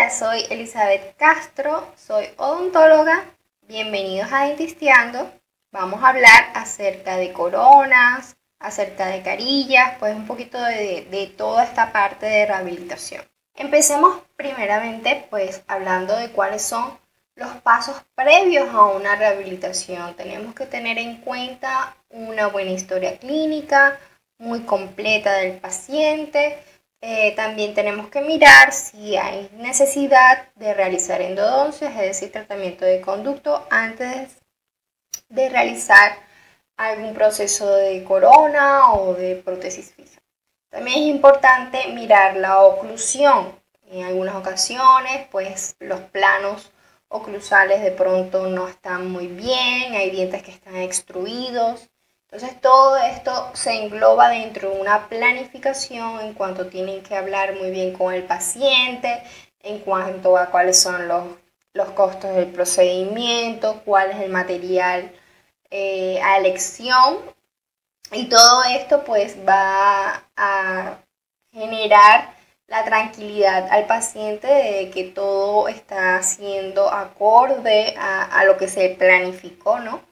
Hola, soy Elizabeth Castro, soy odontóloga. Bienvenidos a Dentisteando. Vamos a hablar acerca de coronas, acerca de carillas, pues un poquito de toda esta parte de rehabilitación. Empecemos primeramente pues hablando de cuáles son los pasos previos a una rehabilitación. Tenemos que tener en cuenta una buena historia clínica, muy completa del paciente. También tenemos que mirar si hay necesidad de realizar endodoncias, es decir, tratamiento de conducto antes de realizar algún proceso de corona o de prótesis fija. También es importante mirar la oclusión. En algunas ocasiones, pues los planos oclusales de pronto no están muy bien, hay dientes que están extruidos. Entonces todo esto se engloba dentro de una planificación en cuanto tienen que hablar muy bien con el paciente, en cuanto a cuáles son los costos del procedimiento, cuál es el material a elección, y todo esto pues va a generar la tranquilidad al paciente de que todo está siendo acorde a lo que se planificó, ¿no?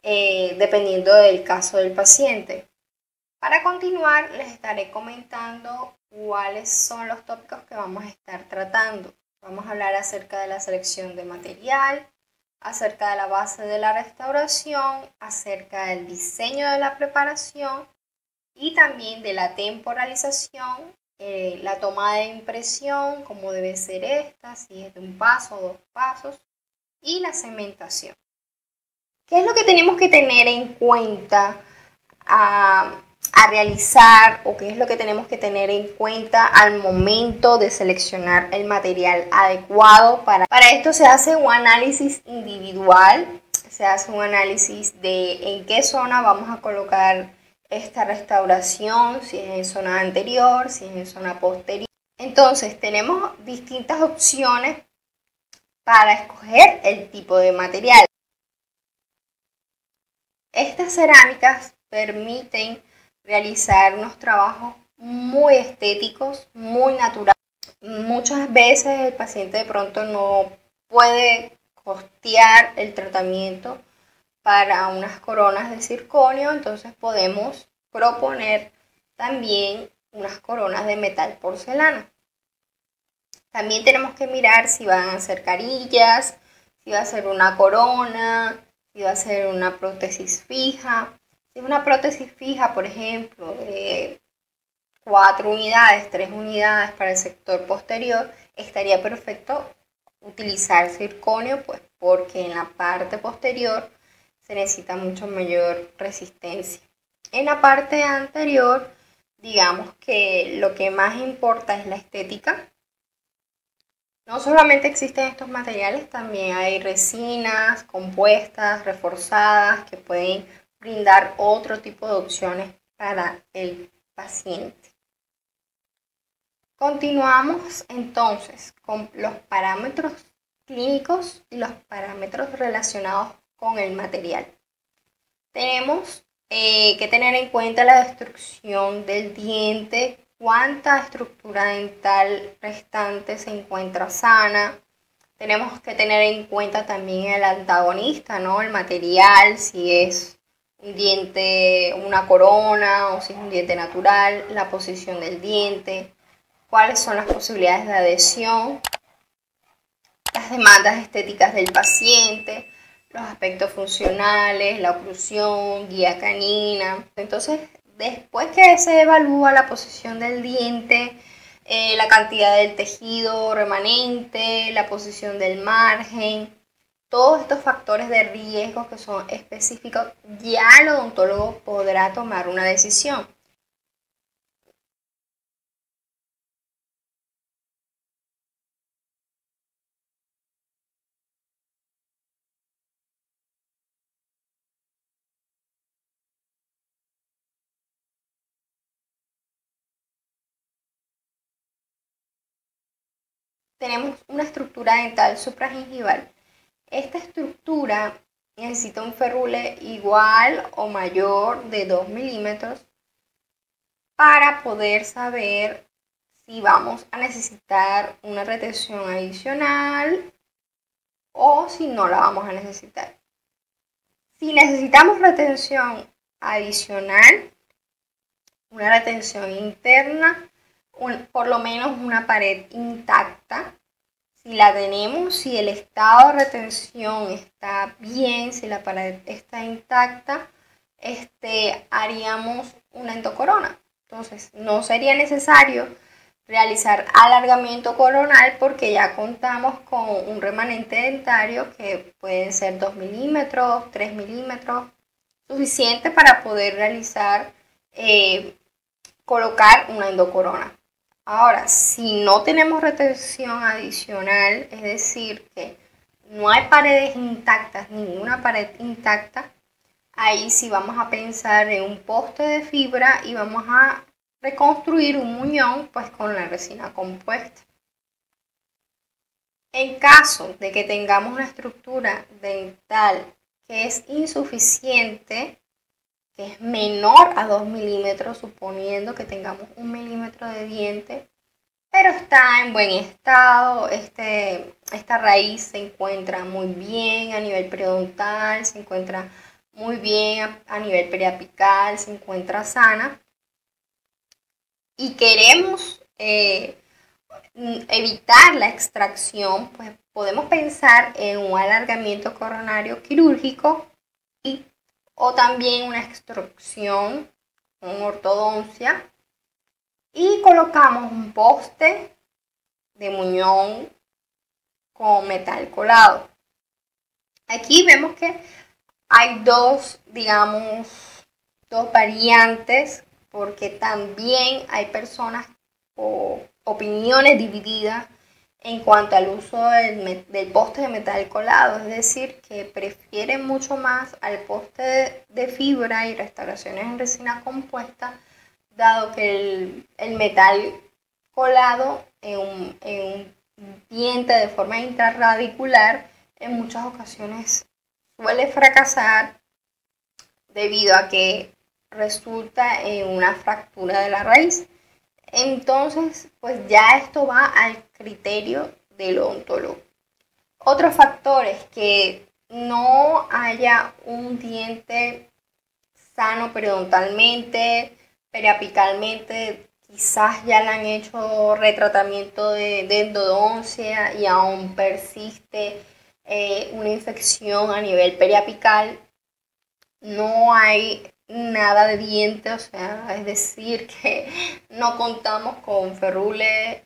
Dependiendo del caso del paciente. Para continuar, les estaré comentando cuáles son los tópicos que vamos a estar tratando. Vamos a hablar acerca de la selección de material, acerca de la base de la restauración, acerca del diseño de la preparación y también de la temporalización, la toma de impresión, cómo debe ser esta, si es de un paso o 2 pasos, y la cementación. ¿Qué es lo que tenemos que tener en cuenta a realizar, o qué es lo que tenemos que tener en cuenta al momento de seleccionar el material adecuado? Para esto se hace un análisis individual, se hace un análisis de en qué zona vamos a colocar esta restauración, si es en zona anterior, si es en zona posterior. Entonces tenemos distintas opciones para escoger el tipo de material. Estas cerámicas permiten realizar unos trabajos muy estéticos, muy naturales. Muchas veces el paciente de pronto no puede costear el tratamiento para unas coronas de circonio, entonces podemos proponer también unas coronas de metal porcelana. También tenemos que mirar si van a ser carillas, si va a ser una corona, si va a ser una prótesis fija. Si es una prótesis fija, por ejemplo, de 4 unidades, 3 unidades para el sector posterior, estaría perfecto utilizar circonio, pues porque en la parte posterior se necesita mucho mayor resistencia. En la parte anterior, digamos que lo que más importa es la estética. No solamente existen estos materiales, también hay resinas compuestas, reforzadas, que pueden brindar otro tipo de opciones para el paciente. Continuamos entonces con los parámetros clínicos y los parámetros relacionados con el material. Tenemos que tener en cuenta la destrucción del diente, cuánta estructura dental restante se encuentra sana. Tenemos que tener en cuenta también el antagonista, ¿no? El material, si es un diente, una corona o si es un diente natural, la posición del diente, cuáles son las posibilidades de adhesión, las demandas estéticas del paciente, los aspectos funcionales, la oclusión, guía canina. Entonces, después que se evalúa la posición del diente, la cantidad del tejido remanente, la posición del margen, todos estos factores de riesgo que son específicos, ya el odontólogo podrá tomar una decisión. Tenemos una estructura dental supragingival. Esta estructura necesita un ferrule igual o mayor de 2 milímetros para poder saber si vamos a necesitar una retención adicional o si no la vamos a necesitar. Si necesitamos retención adicional, una retención interna, por lo menos una pared intacta, si la tenemos, si el estado de retención está bien, si la pared está intacta, haríamos una endocorona. Entonces, no sería necesario realizar alargamiento coronal porque ya contamos con un remanente dentario que pueden ser 2 milímetros, 3 milímetros, suficiente para poder realizar, colocar una endocorona. Ahora, si no tenemos retención adicional, es decir, que no hay paredes intactas, ninguna pared intacta, ahí sí vamos a pensar en un poste de fibra y vamos a reconstruir un muñón pues con la resina compuesta. En caso de que tengamos una estructura dental que es insuficiente, que es menor a 2 milímetros, suponiendo que tengamos 1 milímetro de diente, pero está en buen estado, esta raíz se encuentra muy bien a nivel periodontal, se encuentra muy bien a nivel periapical, se encuentra sana, y queremos evitar la extracción, pues podemos pensar en un alargamiento coronario quirúrgico o también una extrusión con ortodoncia, y colocamos un poste de muñón con metal colado. Aquí vemos que hay dos variantes, porque también hay personas o opiniones divididas en cuanto al uso del poste de metal colado, es decir, que prefieren mucho más al poste de fibra y restauraciones en resina compuesta, dado que el metal colado en un diente de forma intrarradicular en muchas ocasiones suele fracasar debido a que resulta en una fractura de la raíz. Entonces, pues ya esto va al criterio del odontólogo. Otros factores: que no haya un diente sano periodontalmente, periapicalmente, quizás ya le han hecho retratamiento de endodoncia y aún persiste una infección a nivel periapical. No hay nada de diente, o sea, es decir, que no contamos con ferrules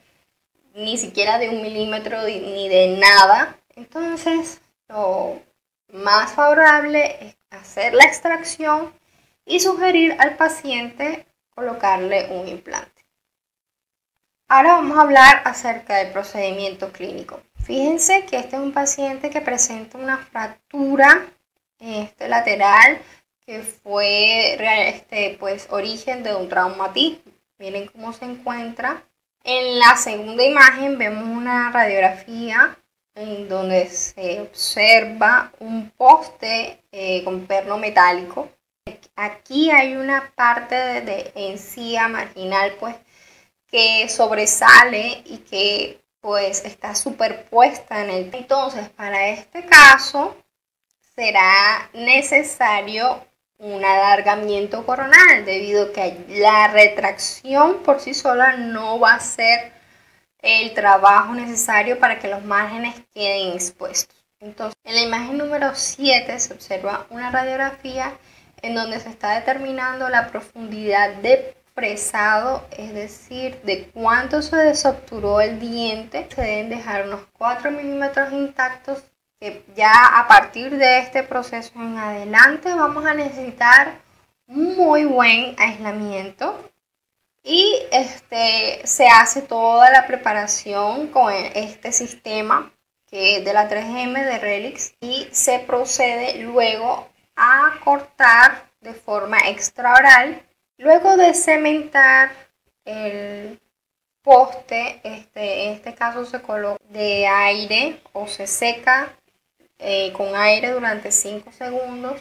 ni siquiera de 1 milímetro ni de nada. Entonces, lo más favorable es hacer la extracción y sugerir al paciente colocarle un implante. Ahora vamos a hablar acerca del procedimiento clínico. Fíjense que este es un paciente que presenta una fractura lateral que fue pues origen de un traumatismo. Miren cómo se encuentra. En la segunda imagen vemos una radiografía en donde se observa un poste con perno metálico. Aquí hay una parte de encía marginal pues que sobresale y que pues está superpuesta en el. Entonces, para este caso será necesario un alargamiento coronal, debido a que la retracción por sí sola no va a ser el trabajo necesario para que los márgenes queden expuestos. Entonces, en la imagen número 7 se observa una radiografía en donde se está determinando la profundidad de fresado, es decir, de cuánto se desobturó el diente. Se deben dejar unos 4 milímetros intactos, que ya a partir de este proceso en adelante vamos a necesitar un muy buen aislamiento. Y se hace toda la preparación con este sistema que es de la 3M de Relix, y se procede luego a cortar de forma extraoral. Luego de cementar el poste, en este caso se coloca de aire o se seca con aire durante 5 segundos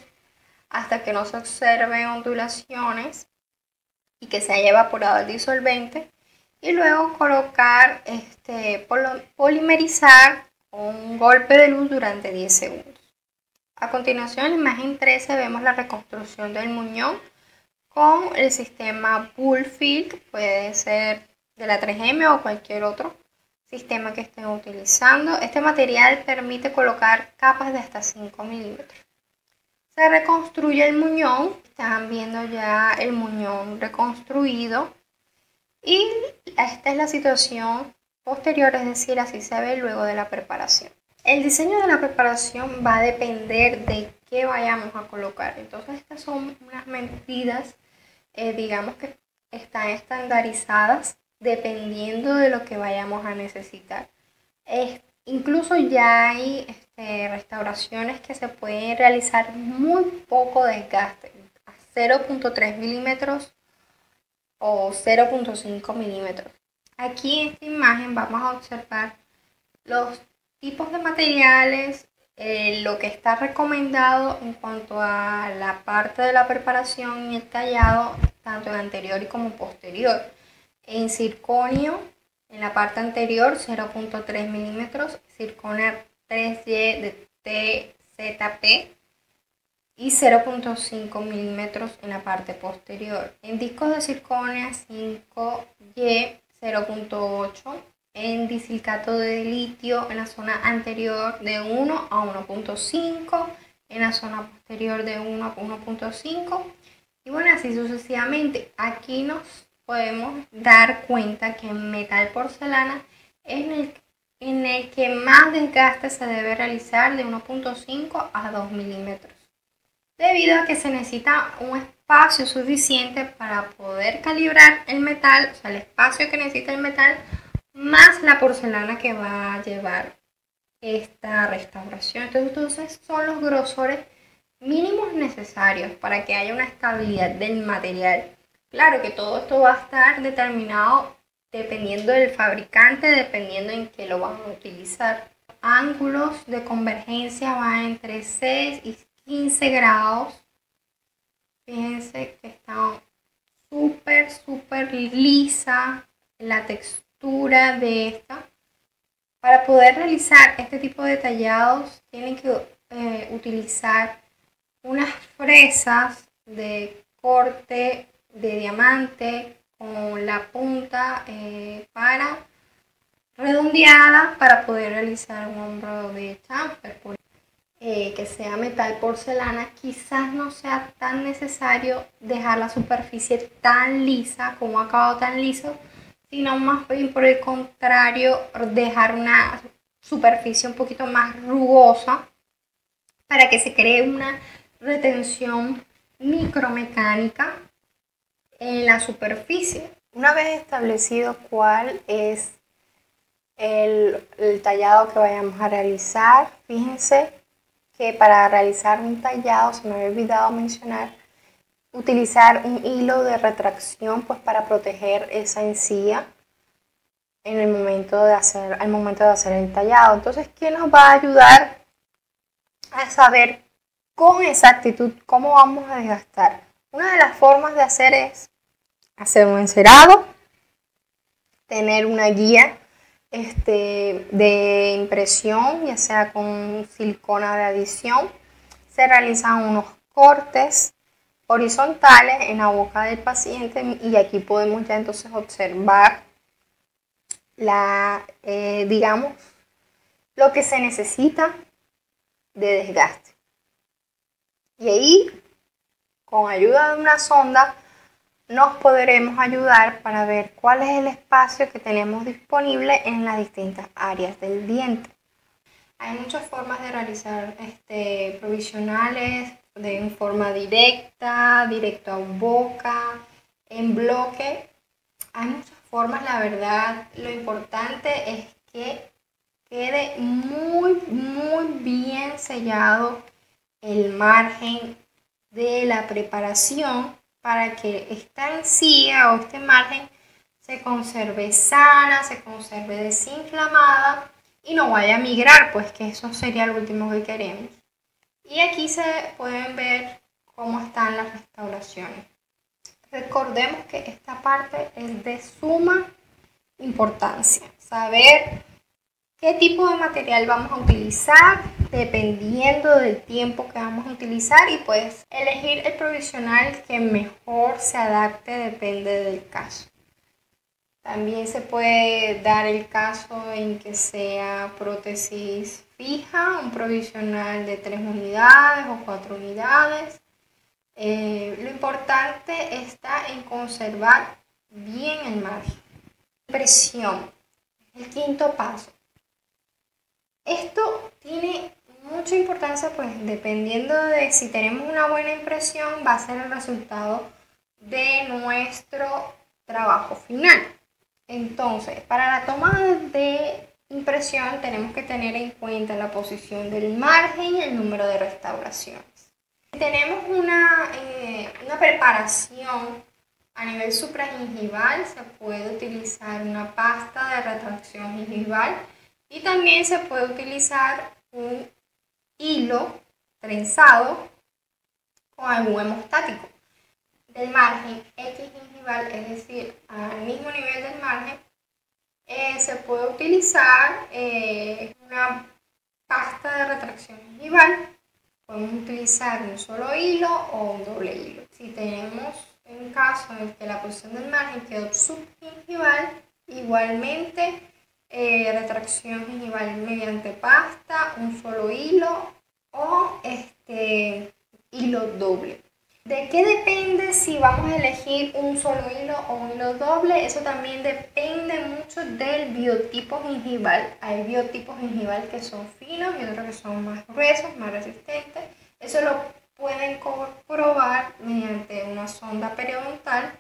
hasta que no se observen ondulaciones y que se haya evaporado el disolvente, y luego colocar, polimerizar con un golpe de luz durante 10 segundos. A continuación, en la imagen 13 vemos la reconstrucción del muñón con el sistema Bullfield, puede ser de la 3M o cualquier otro sistema que estén utilizando. Este material permite colocar capas de hasta 5 milímetros. Se reconstruye el muñón, están viendo ya el muñón reconstruido y esta es la situación posterior, es decir, así se ve luego de la preparación. El diseño de la preparación va a depender de qué vayamos a colocar, entonces estas son unas medidas, digamos que están estandarizadas dependiendo de lo que vayamos a necesitar. Incluso ya hay restauraciones que se pueden realizar muy poco desgaste, a 0.3 milímetros o 0.5 milímetros. Aquí en esta imagen vamos a observar los tipos de materiales, lo que está recomendado en cuanto a la parte de la preparación y el tallado, tanto en anterior y como posterior. En circonio, en la parte anterior 0.3 milímetros, circonia 3Y de TZP y 0.5 milímetros en la parte posterior. En discos de circonia 5Y 0.8, en disilicato de litio en la zona anterior de 1 a 1.5, en la zona posterior de 1 a 1.5 y bueno, así sucesivamente. Aquí nos podemos dar cuenta que en metal porcelana es en el que más desgaste se debe realizar de 1.5 a 2 milímetros, debido a que se necesita un espacio suficiente para poder calibrar el metal, o sea, el espacio que necesita el metal, más la porcelana que va a llevar esta restauración. Entonces son los grosores mínimos necesarios para que haya una estabilidad del material. Claro que todo esto va a estar determinado dependiendo del fabricante, dependiendo en qué lo van a utilizar. Ángulos de convergencia van entre 6 y 15 grados. Fíjense que está súper lisa la textura de esta. Para poder realizar este tipo de tallados tienen que utilizar unas fresas de corte de diamante con la punta para redondeada para poder realizar un hombro de chamfer. Que sea metal porcelana, quizás no sea tan necesario dejar la superficie tan lisa, como acabado tan liso, sino más bien por el contrario, dejar una superficie un poquito más rugosa para que se cree una retención micromecánica en la superficie. Una vez establecido cuál es el tallado que vayamos a realizar, fíjense que para realizar un tallado, se me había olvidado mencionar, utilizar un hilo de retracción pues para proteger esa encía en el momento de hacer, al momento de hacer el tallado. Entonces, ¿qué nos va a ayudar a saber con exactitud cómo vamos a desgastar? Una de las formas de hacer es hacer un encerado, tener una guía de impresión, ya sea con silicona de adición. Se realizan unos cortes horizontales en la boca del paciente y aquí podemos ya entonces observar digamos, lo que se necesita de desgaste. Y ahí, con ayuda de una sonda, nos podremos ayudar para ver cuál es el espacio que tenemos disponible en las distintas áreas del diente. Hay muchas formas de realizar provisionales, en forma directa, directo a boca, en bloque. Hay muchas formas, la verdad. Lo importante es que quede muy bien sellado el margen de la preparación para que esta encía o este margen se conserve sana, se conserve desinflamada y no vaya a migrar, pues que eso sería lo último que queremos. Y aquí se pueden ver cómo están las restauraciones. Recordemos que esta parte es de suma importancia. Saber qué tipo de material vamos a utilizar dependiendo del tiempo que vamos a utilizar y pues elegir el provisional que mejor se adapte depende del caso. También se puede dar el caso en que sea prótesis fija, un provisional de 3 unidades o 4 unidades. Lo importante está en conservar bien el margen. Impresión, el quinto paso. Esto tiene mucha importancia, pues dependiendo de si tenemos una buena impresión, va a ser el resultado de nuestro trabajo final. Entonces, para la toma de impresión tenemos que tener en cuenta la posición del margen y el número de restauraciones. Si tenemos una preparación a nivel supragingival, se puede utilizar una pasta de retracción gingival y también se puede utilizar un hilo trenzado con algún hemostático. Del margen X gingival, es decir, al mismo nivel del margen, se puede utilizar una pasta de retracción gingival. Podemos utilizar un solo hilo o un doble hilo. Si tenemos un caso en el que la posición del margen quedó subgingival, igualmente retracción gingival mediante pasta, un solo hilo o hilo doble. ¿De qué depende si vamos a elegir un solo hilo o un hilo doble? Eso también depende mucho del biotipo gingival. Hay biotipos gingival que son finos y otros que son más gruesos, más resistentes. Eso lo pueden comprobar mediante una sonda periodontal.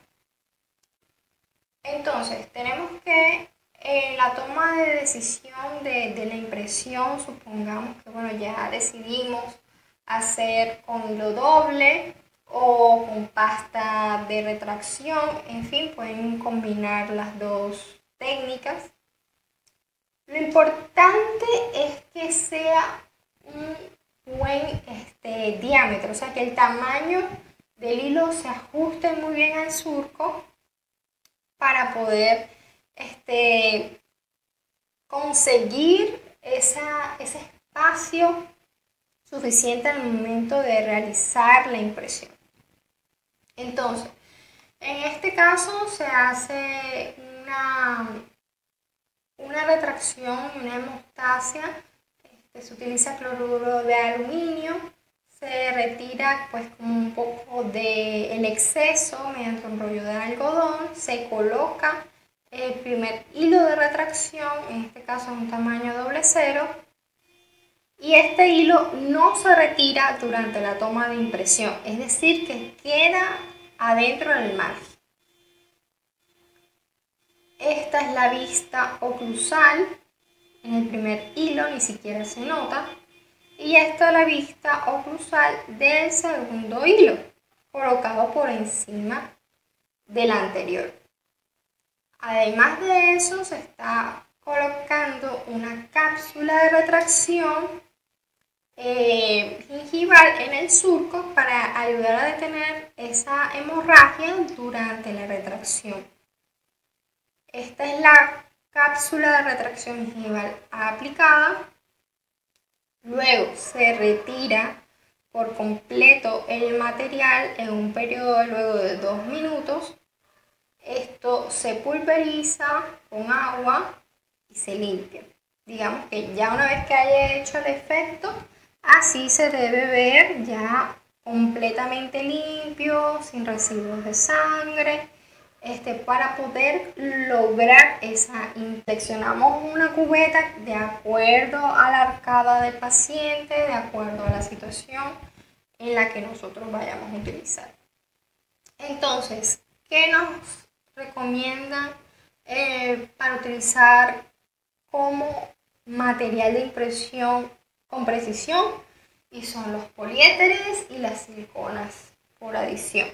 Entonces, tenemos que en la toma de decisión de la impresión, supongamos que ya decidimos hacer con hilo doble o con pasta de retracción, en fin, pueden combinar las dos técnicas. Lo importante es que sea un buen diámetro, o sea que el tamaño del hilo se ajuste muy bien al surco para poder conseguir ese espacio suficiente al momento de realizar la impresión. Entonces, en este caso se hace una retracción, una hemostasia, se utiliza cloruro de aluminio, se retira pues como un poco del exceso mediante un rollo de algodón, se coloca el primer hilo de retracción, en este caso es un tamaño 00, y este hilo no se retira durante la toma de impresión, es decir, que queda adentro del margen. Esta es la vista oclusal, en el primer hilo ni siquiera se nota, y esta es la vista oclusal del segundo hilo, colocado por encima del anterior. Además de eso, se está colocando una cápsula de retracción gingival en el surco para ayudar a detener esa hemorragia durante la retracción. Esta es la cápsula de retracción gingival aplicada. Luego se retira por completo el material en un periodo luego de 2 minutos. Esto se pulveriza con agua y se limpia. Digamos que ya una vez que haya hecho el efecto, así se debe ver ya completamente limpio, sin residuos de sangre, para poder lograr esa. Seleccionamos una cubeta de acuerdo a la arcada del paciente, de acuerdo a la situación en la que nosotros vayamos a utilizar. Entonces, ¿qué nos recomiendan para utilizar como material de impresión con precisión? Y son los poliésteres y las siliconas por adición.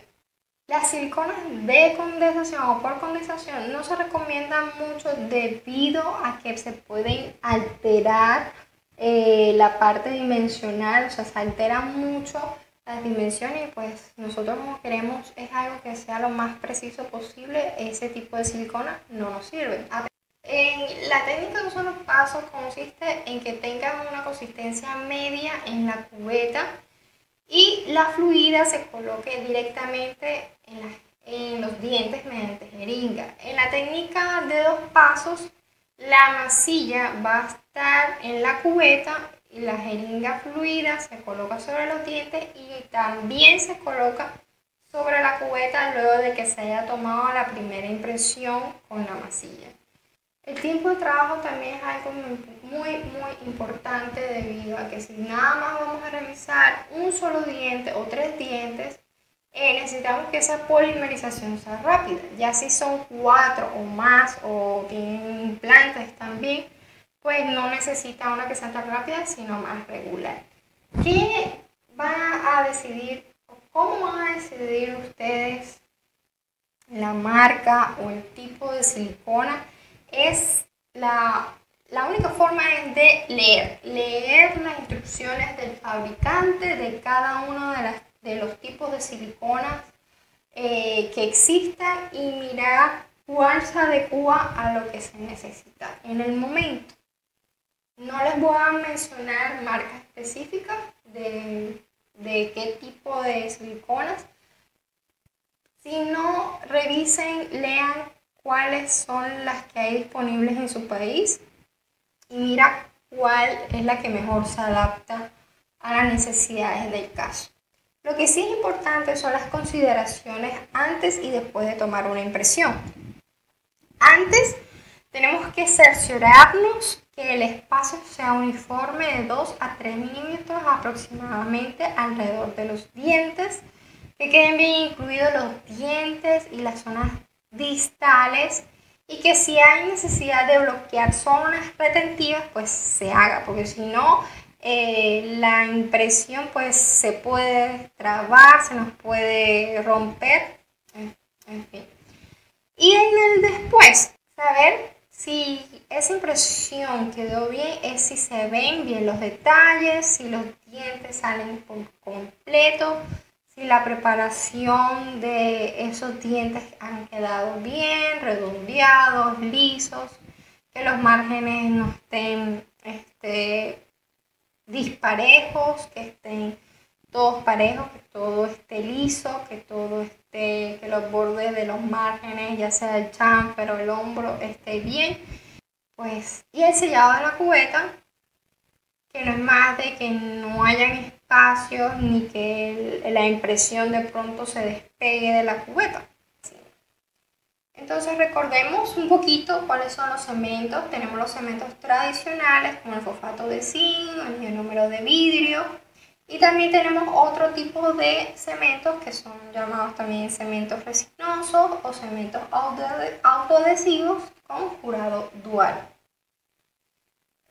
Las siliconas de condensación o por condensación no se recomiendan mucho debido a que se pueden alterar la parte dimensional, o sea, se alteran mucho las dimensiones y pues nosotros como queremos es algo que sea lo más preciso posible. Ese tipo de silicona no nos sirve. La técnica de uso de los pasos consiste en que tengan una consistencia media en la cubeta y la fluida se coloque directamente en los dientes mediante jeringa. En la técnica de 2 pasos, la masilla va a estar en la cubeta y la jeringa fluida se coloca sobre los dientes y también se coloca sobre la cubeta luego de que se haya tomado la primera impresión con la masilla. El tiempo de trabajo también es algo muy importante debido a que si nada más vamos a revisar un solo diente o 3 dientes, necesitamos que esa polimerización sea rápida. Ya si son 4 o más o tienen implantes también, pues no necesita una que sea tan rápida, sino más regular. ¿Qué van a decidir o cómo van a decidir ustedes la marca o el tipo de silicona? La única forma es de leer las instrucciones del fabricante de cada uno de los tipos de siliconas que existan y mirar cuál se adecua a lo que se necesita en el momento. No les voy a mencionar marcas específicas de qué tipo de siliconas, sino revisen, lean cuáles son las que hay disponibles en su país y mira cuál es la que mejor se adapta a las necesidades del caso. Lo que sí es importante son las consideraciones antes y después de tomar una impresión. Antes tenemos que cerciorarnos que el espacio sea uniforme de 2 a 3 milímetros aproximadamente alrededor de los dientes, que queden bien incluidos los dientes y las zonas distales y que si hay necesidad de bloquear zonas retentivas pues se haga, porque si no la impresión pues se puede trabar, se nos puede romper, en fin. Y en el después, saber si esa impresión quedó bien es si se ven bien los detalles, si los dientes salen por completo, si la preparación de esos dientes han quedado bien, redondeados, lisos, que los márgenes no estén disparejos, que estén todos parejos, que todo esté liso, que los bordes de los márgenes, ya sea el chamfer o el hombro, esté bien. Pues, y el sellado de la cubeta, que no es más de que no hayan espacios ni que la impresión de pronto se despegue de la cubeta. Entonces recordemos un poquito cuáles son los cementos. Tenemos los cementos tradicionales como el fosfato de zinc, el ionómero de vidrio, y también tenemos otro tipo de cementos que son llamados también cementos resinosos o cementos autoadhesivos con jurado dual.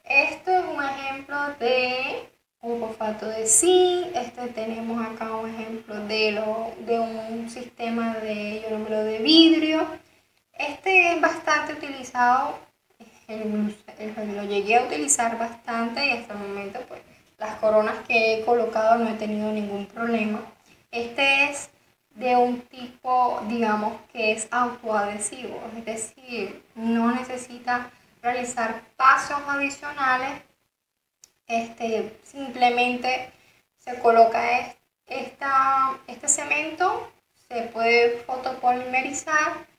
Esto es un ejemplo de un fosfato de zinc. Tenemos acá un ejemplo de un sistema de ionómero de vidrio. Este es bastante utilizado, lo llegué a utilizar bastante y hasta el momento pues las coronas que he colocado no he tenido ningún problema. Este es de un tipo, digamos, que es autoadhesivo, es decir, no necesita realizar pasos adicionales, simplemente se coloca este cemento, se puede fotopolimerizar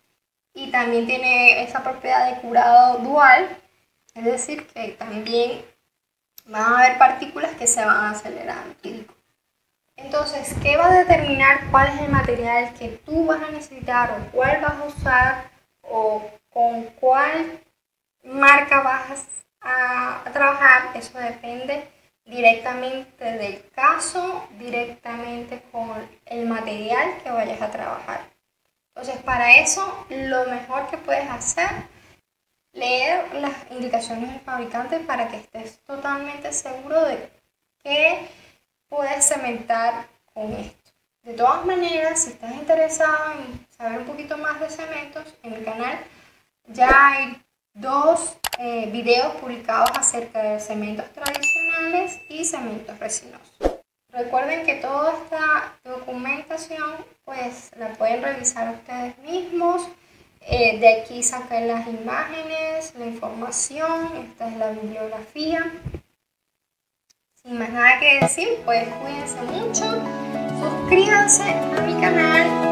y también tiene esa propiedad de curado dual, es decir, que también van a haber partículas que se van a acelerar. Entonces, ¿qué va a determinar cuál es el material que tú vas a necesitar o cuál vas a usar o con cuál marca vas a trabajar? Eso depende directamente del caso, directamente con el material que vayas a trabajar. Entonces, para eso, lo mejor que puedes hacer, leer las indicaciones del fabricante para que estés totalmente seguro de que puedes cementar con esto. De todas maneras, si estás interesado en saber un poquito más de cementos, en el canal ya hay 2 videos publicados acerca de cementos tradicionales y cementos resinosos. Recuerden que toda esta documentación pues la pueden revisar ustedes mismos De aquí saqué las imágenes, la información, esta es la bibliografía. Sin más nada que decir, pues cuídense mucho, suscríbanse a mi canal